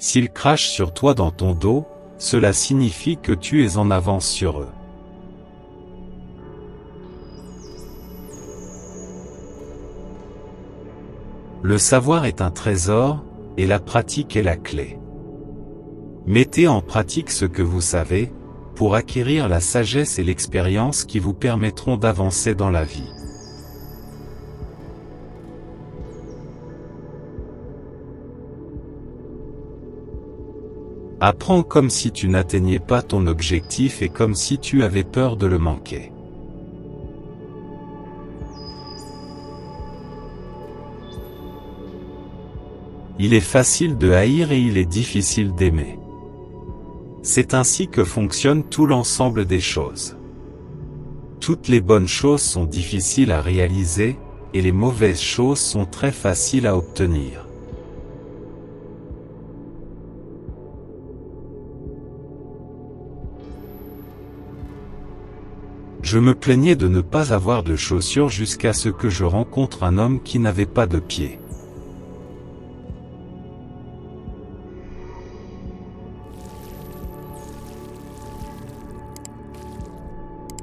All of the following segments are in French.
S'ils crachent sur toi dans ton dos, cela signifie que tu es en avance sur eux. Le savoir est un trésor, et la pratique est la clé. Mettez en pratique ce que vous savez, pour acquérir la sagesse et l'expérience qui vous permettront d'avancer dans la vie. Apprends comme si tu n'atteignais pas ton objectif et comme si tu avais peur de le manquer. Il est facile de haïr et il est difficile d'aimer. C'est ainsi que fonctionne tout l'ensemble des choses. Toutes les bonnes choses sont difficiles à réaliser, et les mauvaises choses sont très faciles à obtenir. Je me plaignais de ne pas avoir de chaussures jusqu'à ce que je rencontre un homme qui n'avait pas de pieds.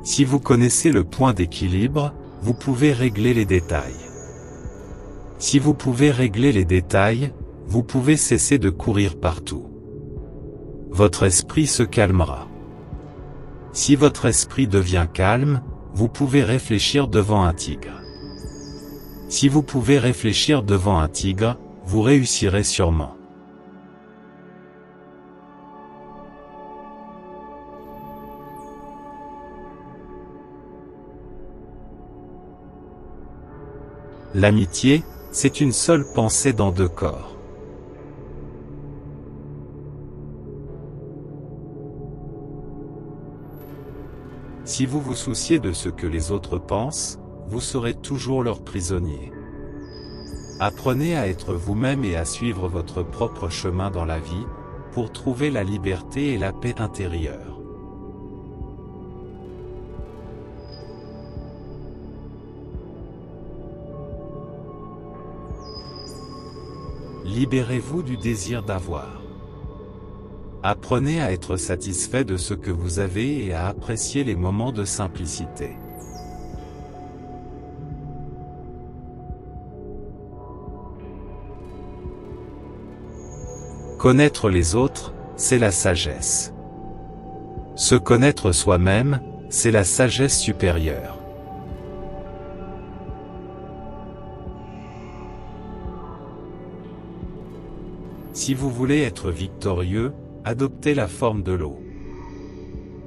Si vous connaissez le point d'équilibre, vous pouvez régler les détails. Si vous pouvez régler les détails, vous pouvez cesser de courir partout. Votre esprit se calmera. Si votre esprit devient calme, vous pouvez réfléchir devant un tigre. Si vous pouvez réfléchir devant un tigre, vous réussirez sûrement. L'amitié, c'est une seule pensée dans deux corps. Si vous vous souciez de ce que les autres pensent, vous serez toujours leur prisonnier. Apprenez à être vous-même et à suivre votre propre chemin dans la vie, pour trouver la liberté et la paix intérieure. Libérez-vous du désir d'avoir. Apprenez à être satisfait de ce que vous avez et à apprécier les moments de simplicité. Connaître les autres, c'est la sagesse. Se connaître soi-même, c'est la sagesse supérieure. Si vous voulez être victorieux, adoptez la forme de l'eau.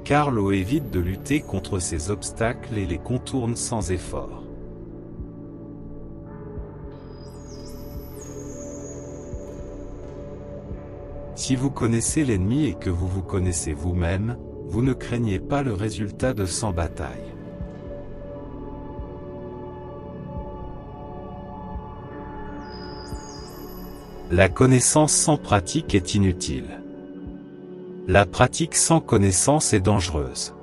Car l'eau évite de lutter contre ces obstacles et les contourne sans effort. Si vous connaissez l'ennemi et que vous vous connaissez vous-même, vous ne craignez pas le résultat de 100 batailles. La connaissance sans pratique est inutile. La pratique sans connaissance est dangereuse.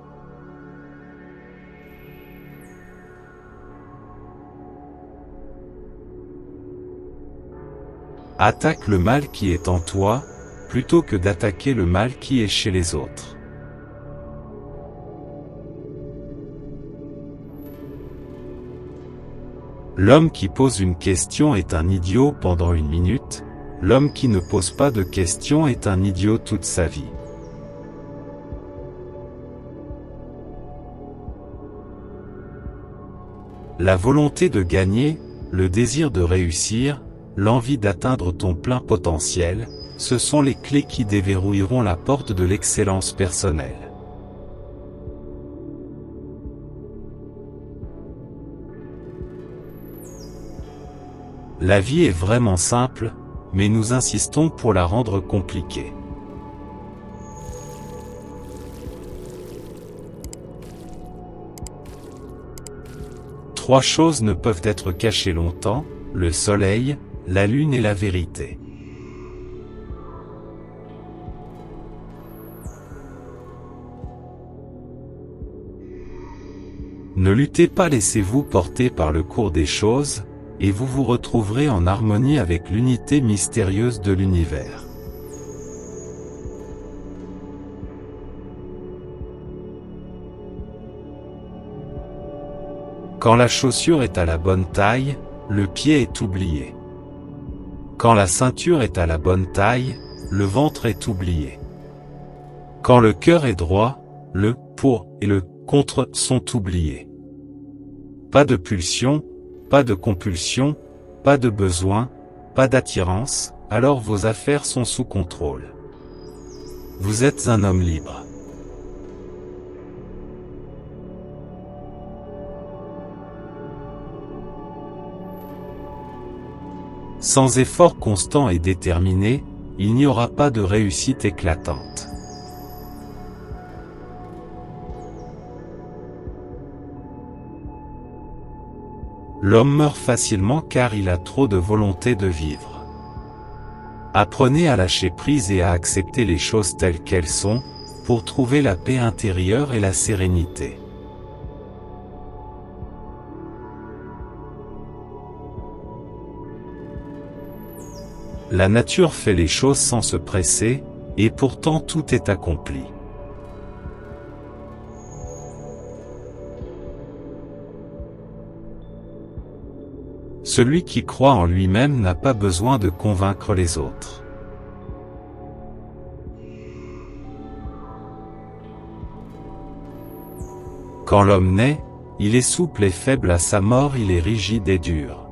Attaque le mal qui est en toi, plutôt que d'attaquer le mal qui est chez les autres. L'homme qui pose une question est un idiot pendant une minute. L'homme qui ne pose pas de questions est un idiot toute sa vie. La volonté de gagner, le désir de réussir, l'envie d'atteindre ton plein potentiel, ce sont les clés qui déverrouilleront la porte de l'excellence personnelle. La vie est vraiment simple, mais nous insistons pour la rendre compliquée. Trois choses ne peuvent être cachées longtemps, le soleil, la lune et la vérité. Ne luttez pas, laissez-vous porter par le cours des choses, et vous vous retrouverez en harmonie avec l'unité mystérieuse de l'univers. Quand la chaussure est à la bonne taille, le pied est oublié. Quand la ceinture est à la bonne taille, le ventre est oublié. Quand le cœur est droit, le pour et le contre sont oubliés. Pas de pulsion, pas de compulsion, pas de besoin, pas d'attirance, alors vos affaires sont sous contrôle. Vous êtes un homme libre. Sans effort constant et déterminé, il n'y aura pas de réussite éclatante. L'homme meurt facilement car il a trop de volonté de vivre. Apprenez à lâcher prise et à accepter les choses telles qu'elles sont, pour trouver la paix intérieure et la sérénité. La nature fait les choses sans se presser, et pourtant tout est accompli. Celui qui croit en lui-même n'a pas besoin de convaincre les autres. Quand l'homme naît, il est souple et faible, à sa mort il est rigide et dur.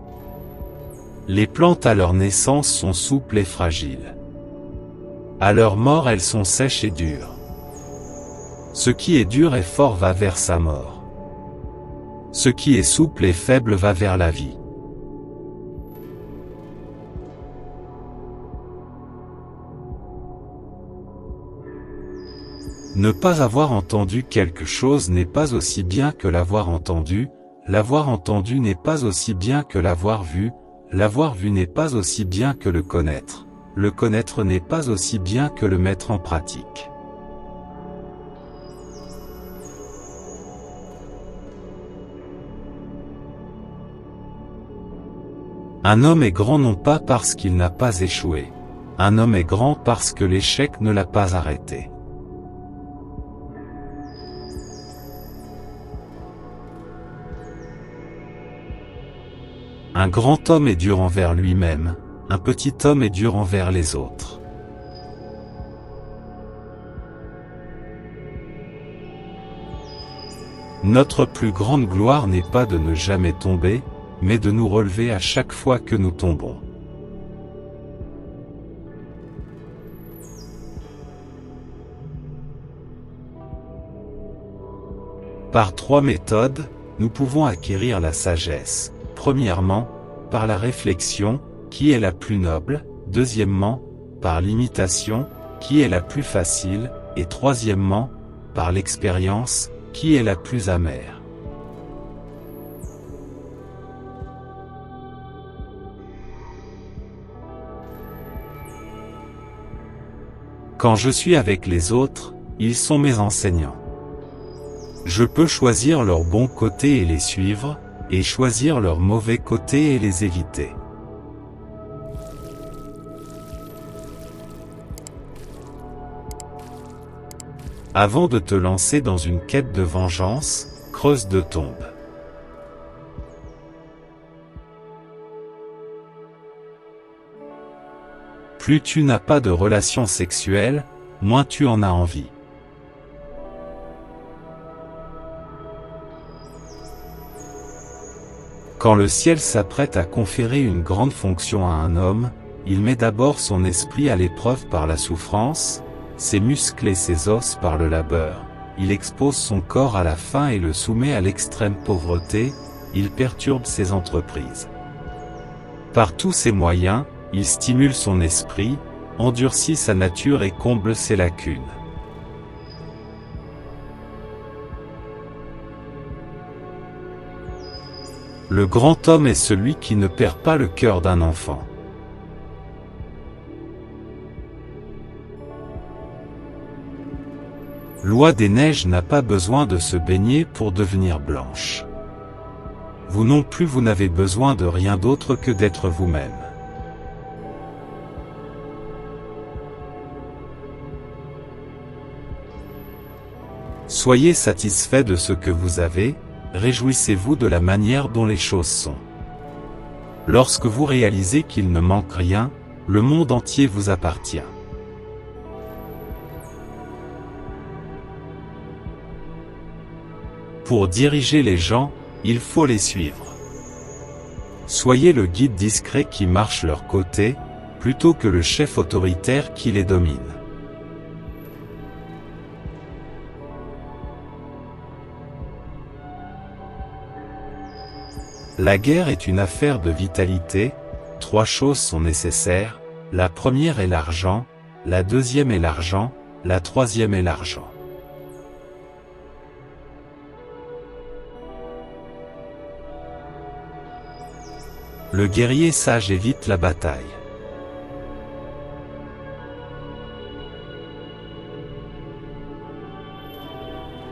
Les plantes à leur naissance sont souples et fragiles. À leur mort elles sont sèches et dures. Ce qui est dur et fort va vers sa mort. Ce qui est souple et faible va vers la vie. Ne pas avoir entendu quelque chose n'est pas aussi bien que l'avoir entendu n'est pas aussi bien que l'avoir vu n'est pas aussi bien que le connaître n'est pas aussi bien que le mettre en pratique. Un homme est grand non pas parce qu'il n'a pas échoué. Un homme est grand parce que l'échec ne l'a pas arrêté. Un grand homme est dur envers lui-même, un petit homme est dur envers les autres. Notre plus grande gloire n'est pas de ne jamais tomber, mais de nous relever à chaque fois que nous tombons. Par 3 méthodes, nous pouvons acquérir la sagesse. Premièrement, par la réflexion, qui est la plus noble, deuxièmement, par l'imitation, qui est la plus facile, et troisièmement, par l'expérience, qui est la plus amère. Quand je suis avec les autres, ils sont mes enseignants. Je peux choisir leurs bons côtés et les suivre, et choisir leurs mauvais côtés et les éviter. Avant de te lancer dans une quête de vengeance, creuse 2 tombes. Plus tu n'as pas de relations sexuelles, moins tu en as envie. Quand le ciel s'apprête à conférer une grande fonction à un homme, il met d'abord son esprit à l'épreuve par la souffrance, ses muscles et ses os par le labeur, il expose son corps à la faim et le soumet à l'extrême pauvreté, il perturbe ses entreprises. Par tous ces moyens, il stimule son esprit, endurcit sa nature et comble ses lacunes. Le grand homme est celui qui ne perd pas le cœur d'un enfant. Loi des neiges n'a pas besoin de se baigner pour devenir blanche. Vous non plus vous n'avez besoin de rien d'autre que d'être vous-même. Soyez satisfait de ce que vous avez, réjouissez-vous de la manière dont les choses sont. Lorsque vous réalisez qu'il ne manque rien, le monde entier vous appartient. Pour diriger les gens, il faut les suivre. Soyez le guide discret qui marche leur côté, plutôt que le chef autoritaire qui les domine. La guerre est une affaire de vitalité, 3 choses sont nécessaires, la première est l'argent, la deuxième est l'argent, la troisième est l'argent. Le guerrier sage évite la bataille.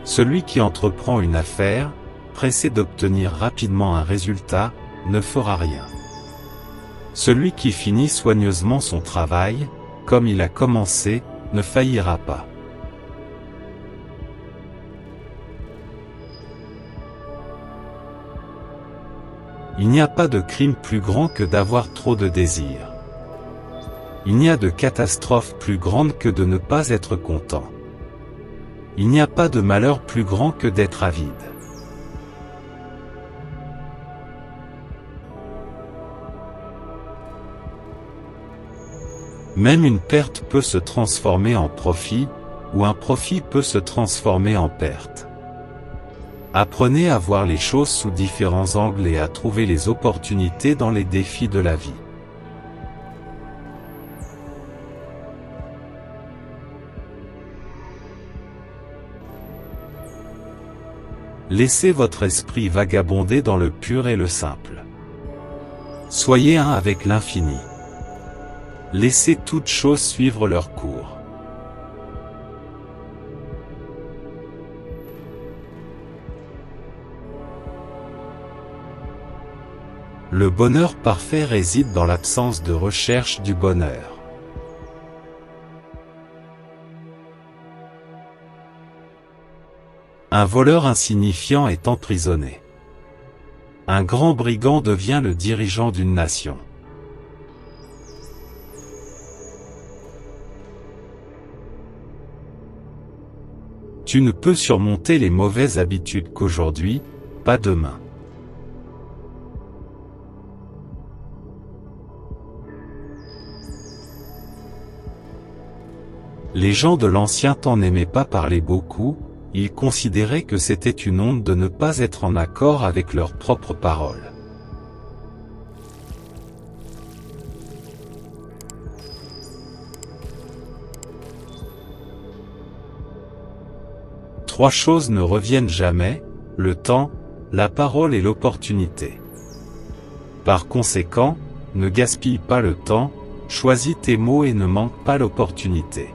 Celui qui entreprend une affaire, pressé d'obtenir rapidement un résultat, ne fera rien. Celui qui finit soigneusement son travail, comme il a commencé, ne faillira pas. Il n'y a pas de crime plus grand que d'avoir trop de désirs. Il n'y a de catastrophe plus grande que de ne pas être content. Il n'y a pas de malheur plus grand que d'être avide. Même une perte peut se transformer en profit, ou un profit peut se transformer en perte. Apprenez à voir les choses sous différents angles et à trouver les opportunités dans les défis de la vie. Laissez votre esprit vagabonder dans le pur et le simple. Soyez un avec l'infini. Laissez toutes choses suivre leur cours. Le bonheur parfait réside dans l'absence de recherche du bonheur. Un voleur insignifiant est emprisonné. Un grand brigand devient le dirigeant d'une nation. Tu ne peux surmonter les mauvaises habitudes qu'aujourd'hui, pas demain. Les gens de l'ancien temps n'aimaient pas parler beaucoup, ils considéraient que c'était une honte de ne pas être en accord avec leurs propres paroles. Trois choses ne reviennent jamais, le temps, la parole et l'opportunité. Par conséquent, ne gaspille pas le temps, choisis tes mots et ne manque pas l'opportunité.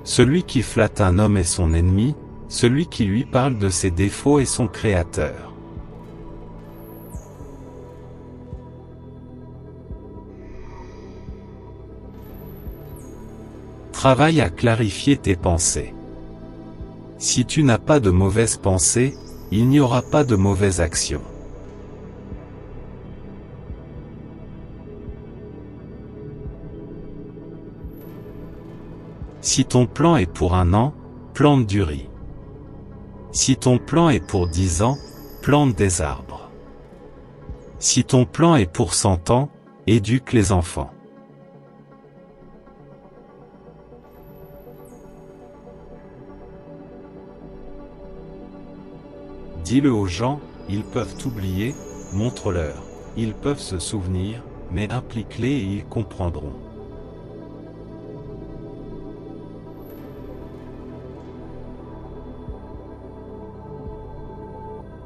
Celui qui flatte un homme est son ennemi, celui qui lui parle de ses défauts est son créateur. Travaille à clarifier tes pensées. Si tu n'as pas de mauvaises pensées, il n'y aura pas de mauvaises actions. Si ton plan est pour 1 an, plante du riz. Si ton plan est pour 10 ans, plante des arbres. Si ton plan est pour 100 ans, éduque les enfants. Dis-le aux gens, ils peuvent oublier, montre-leur, ils peuvent se souvenir, mais implique-les et ils comprendront.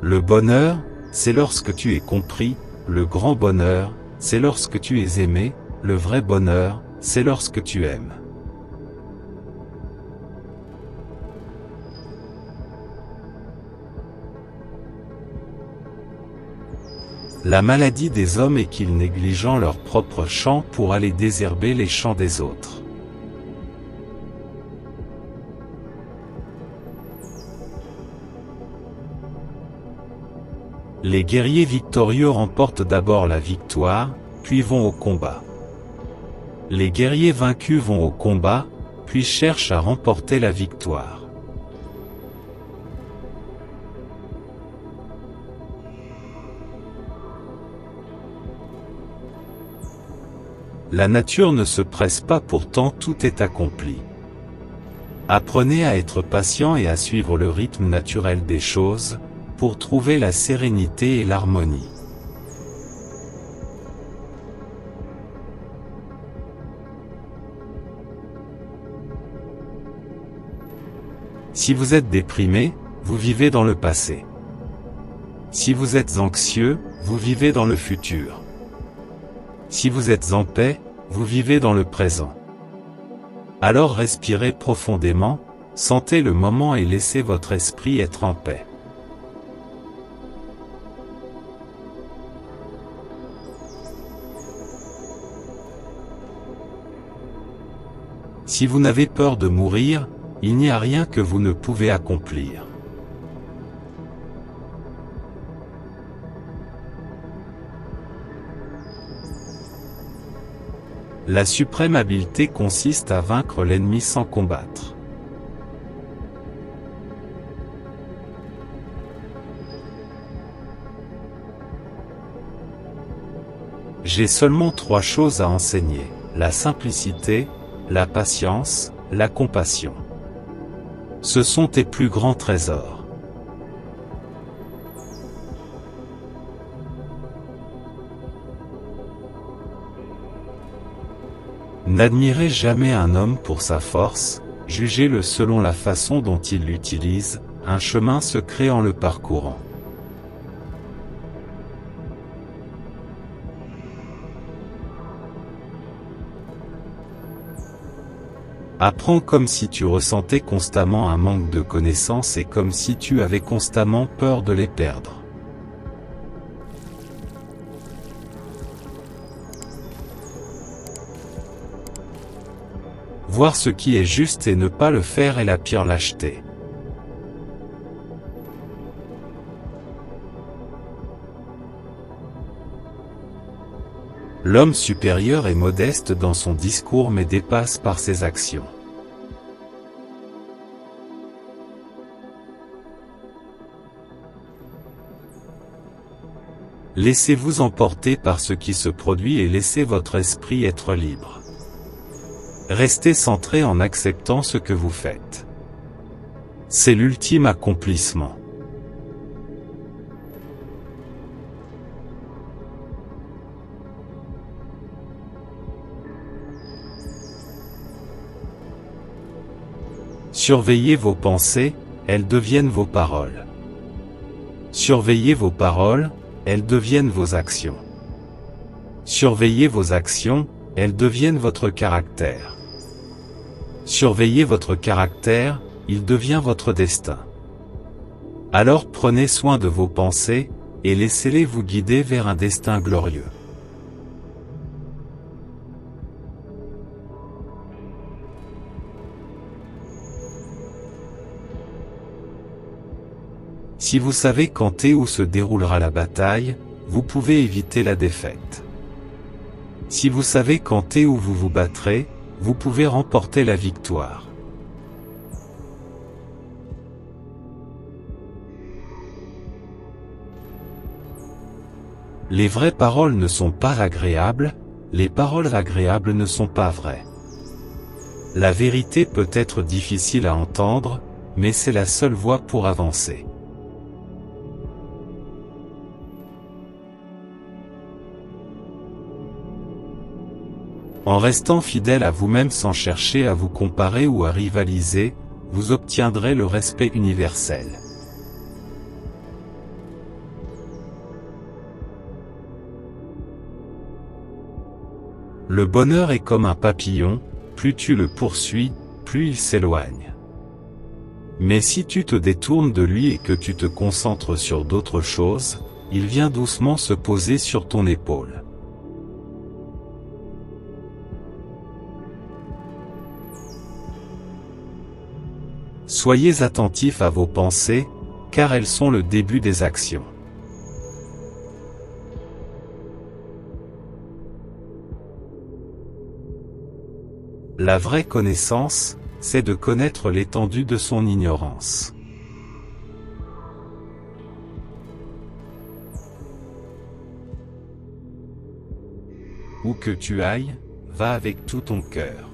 Le bonheur, c'est lorsque tu es compris, le grand bonheur, c'est lorsque tu es aimé, le vrai bonheur, c'est lorsque tu aimes. La maladie des hommes est qu'ils négligent leurs propres champs pour aller désherber les champs des autres. Les guerriers victorieux remportent d'abord la victoire, puis vont au combat. Les guerriers vaincus vont au combat, puis cherchent à remporter la victoire. La nature ne se presse pas, pourtant tout est accompli. Apprenez à être patient et à suivre le rythme naturel des choses, pour trouver la sérénité et l'harmonie. Si vous êtes déprimé, vous vivez dans le passé. Si vous êtes anxieux, vous vivez dans le futur. Si vous êtes en paix, vous vivez dans le présent. Alors respirez profondément, sentez le moment et laissez votre esprit être en paix. Si vous n'avez peur de mourir, il n'y a rien que vous ne pouvez accomplir. La suprême habileté consiste à vaincre l'ennemi sans combattre. J'ai seulement 3 choses à enseigner: la simplicité, la patience, la compassion. Ce sont tes plus grands trésors. N'admirez jamais un homme pour sa force, jugez-le selon la façon dont il l'utilise, un chemin se crée en le parcourant. Apprends comme si tu ressentais constamment un manque de connaissances et comme si tu avais constamment peur de les perdre. Voir ce qui est juste et ne pas le faire est la pire lâcheté. L'homme supérieur est modeste dans son discours mais dépasse par ses actions. Laissez-vous emporter par ce qui se produit et laissez votre esprit être libre. Restez centré en acceptant ce que vous faites. C'est l'ultime accomplissement. Surveillez vos pensées, elles deviennent vos paroles. Surveillez vos paroles, elles deviennent vos actions. Surveillez vos actions, elles deviennent votre caractère. Surveillez votre caractère, il devient votre destin. Alors prenez soin de vos pensées, et laissez-les vous guider vers un destin glorieux. Si vous savez quand et où se déroulera la bataille, vous pouvez éviter la défaite. Si vous savez quand et où vous vous battrez, vous pouvez remporter la victoire. Les vraies paroles ne sont pas agréables, les paroles agréables ne sont pas vraies. La vérité peut être difficile à entendre, mais c'est la seule voie pour avancer. En restant fidèle à vous-même sans chercher à vous comparer ou à rivaliser, vous obtiendrez le respect universel. Le bonheur est comme un papillon, plus tu le poursuis, plus il s'éloigne. Mais si tu te détournes de lui et que tu te concentres sur d'autres choses, Il vient doucement se poser sur ton épaule. Soyez attentifs à vos pensées, car elles sont le début des actions. La vraie connaissance, c'est de connaître l'étendue de son ignorance. Où que tu ailles, va avec tout ton cœur.